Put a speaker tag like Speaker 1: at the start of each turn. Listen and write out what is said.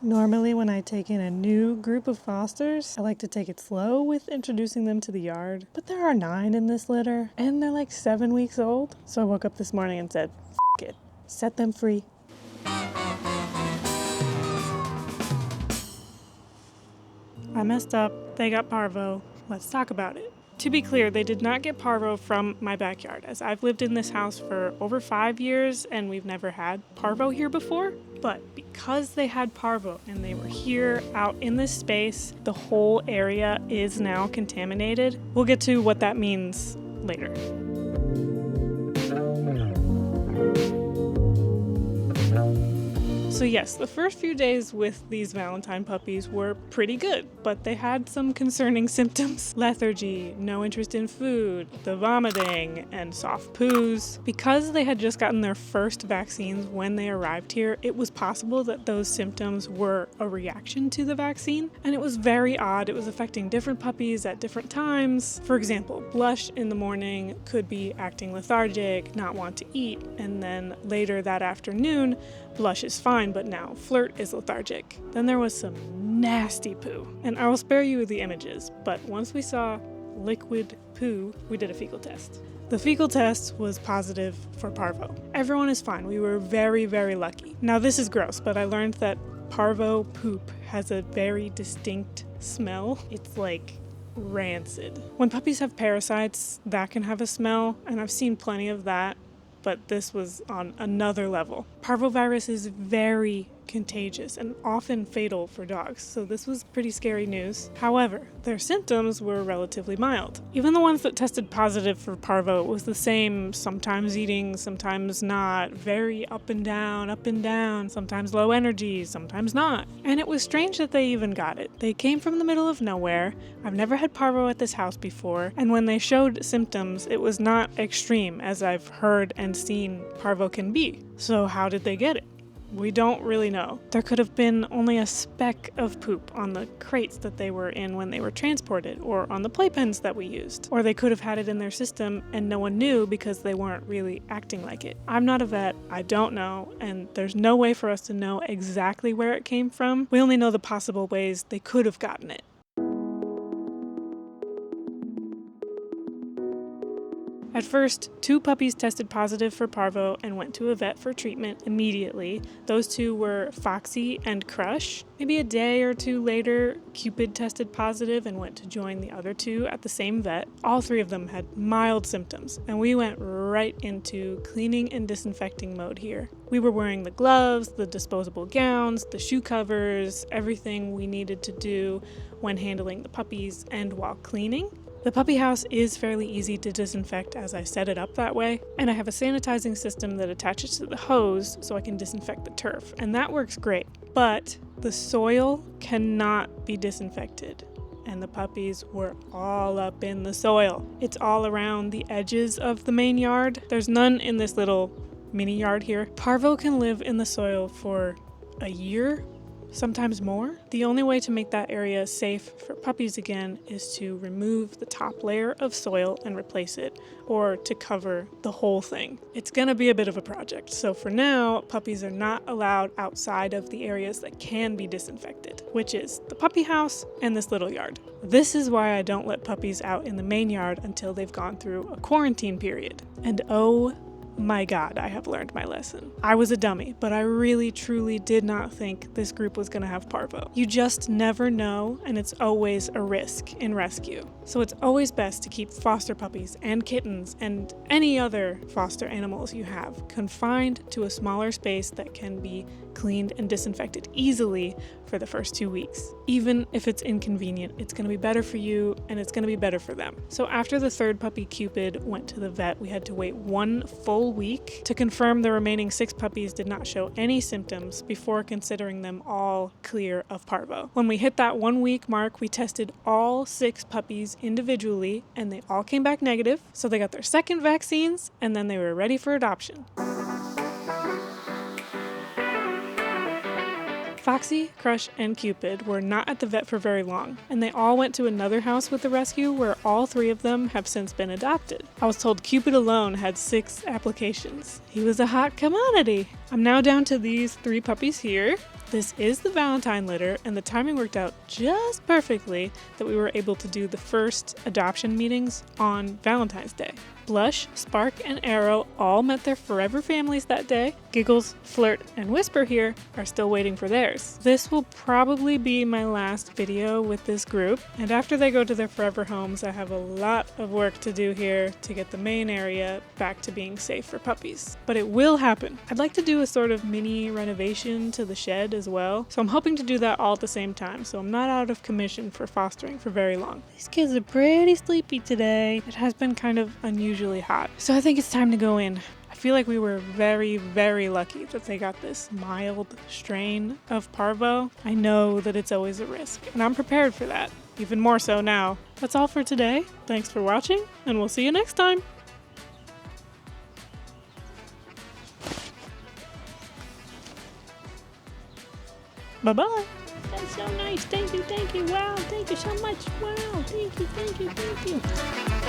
Speaker 1: Normally when I take in a new group of fosters, I like to take it slow with introducing them to the yard. But there are 9 in this litter, and they're like 7 weeks old. So I woke up this morning and said, F it, set them free. I messed up. They got parvo. Let's talk about it. To be clear, they did not get parvo from my backyard, as I've lived in this house for over 5 years and we've never had parvo here before. But because they had parvo and they were here out in this space, the whole area is now contaminated. We'll get to what that means later. So yes, the first few days with these Valentine puppies were pretty good, but they had some concerning symptoms. Lethargy, no interest in food, the vomiting, and soft poos. Because they had just gotten their first vaccines when they arrived here, it was possible that those symptoms were a reaction to the vaccine, and it was very odd. It was affecting different puppies at different times. For example, Blush in the morning could be acting lethargic, not want to eat, and then later that afternoon, Blush is fine, but now Flirt is lethargic. Then there was some nasty poo, and I will spare you the images, but once we saw liquid poo, we did a fecal test. The fecal test was positive for parvo. Everyone is fine. We were very, very lucky. Now this is gross, but I learned that parvo poop has a very distinct smell. It's like rancid. When puppies have parasites, that can have a smell, and I've seen plenty of that. But this was on another level. Parvovirus is very contagious and often fatal for dogs, so this was pretty scary news. However, their symptoms were relatively mild. Even the ones that tested positive for parvo was the same, sometimes eating, sometimes not, very up and down, sometimes low energy, sometimes not. And it was strange that they even got it. They came from the middle of nowhere. I've never had parvo at this house before, and when they showed symptoms, it was not extreme as I've heard and seen parvo can be. So how did they get it? We don't really know. There could have been only a speck of poop on the crates that they were in when they were transported, or on the playpens that we used. Or they could have had it in their system and no one knew because they weren't really acting like it. I'm not a vet, I don't know, and there's no way for us to know exactly where it came from. We only know the possible ways they could have gotten it. At first, 2 puppies tested positive for parvo and went to a vet for treatment immediately. Those 2 were Foxy and Crush. Maybe a day or 2 later, Cupid tested positive and went to join the other 2 at the same vet. All 3 of them had mild symptoms, and we went right into cleaning and disinfecting mode here. We were wearing the gloves, the disposable gowns, the shoe covers, everything we needed to do when handling the puppies and while cleaning. The puppy house is fairly easy to disinfect as I set it up that way, and I have a sanitizing system that attaches to the hose so I can disinfect the turf, and that works great. But the soil cannot be disinfected, and the puppies were all up in the soil. It's all around the edges of the main yard. There's none in this little mini yard here. Parvo can live in the soil for a year, sometimes more. The only way to make that area safe for puppies again is to remove the top layer of soil and replace it, or to cover the whole thing. It's gonna be a bit of a project, so for now, puppies are not allowed outside of the areas that can be disinfected, which is the puppy house and this little yard. This is why I don't let puppies out in the main yard until they've gone through a quarantine period. And oh my God, I have learned my lesson. I was a dummy, but I really truly did not think this group was gonna have parvo. You just never know, and it's always a risk in rescue. So it's always best to keep foster puppies and kittens and any other foster animals you have confined to a smaller space that can be cleaned and disinfected easily for the first 2 weeks. Even if it's inconvenient, it's gonna be better for you and it's gonna be better for them. So after the 3rd puppy, Cupid, went to the vet, we had to wait 1 full week to confirm the remaining 6 puppies did not show any symptoms before considering them all clear of parvo. When we hit that 1 week mark, we tested all 6 puppies individually and they all came back negative, so they got their 2nd vaccines and then they were ready for adoption. Foxy, Crush, and Cupid were not at the vet for very long, and they all went to another house with the rescue where all 3 of them have since been adopted. I was told Cupid alone had 6 applications. He was a hot commodity. I'm now down to these 3 puppies here. This is the Valentine litter, and the timing worked out just perfectly that we were able to do the first adoption meetings on Valentine's Day. Blush, Spark, and Arrow all met their forever families that day. Giggles, Flirt, and Whisper here are still waiting for theirs. This will probably be my last video with this group, and after they go to their forever homes, I have a lot of work to do here to get the main area back to being safe for puppies. But it will happen. I'd like to do a sort of mini renovation to the shed as well, so I'm hoping to do that all at the same time, so I'm not out of commission for fostering for very long. These kids are pretty sleepy today. It has been kind of unusually hot, so I think it's time to go in. I feel like we were very, very lucky that they got this mild strain of Parvo. I know that it's always a risk, and I'm prepared for that, even more so now. That's all for today. Thanks for watching, and we'll see you next time. Bye-bye. That's so nice. Thank you. Wow, thank you so much. Wow, thank you.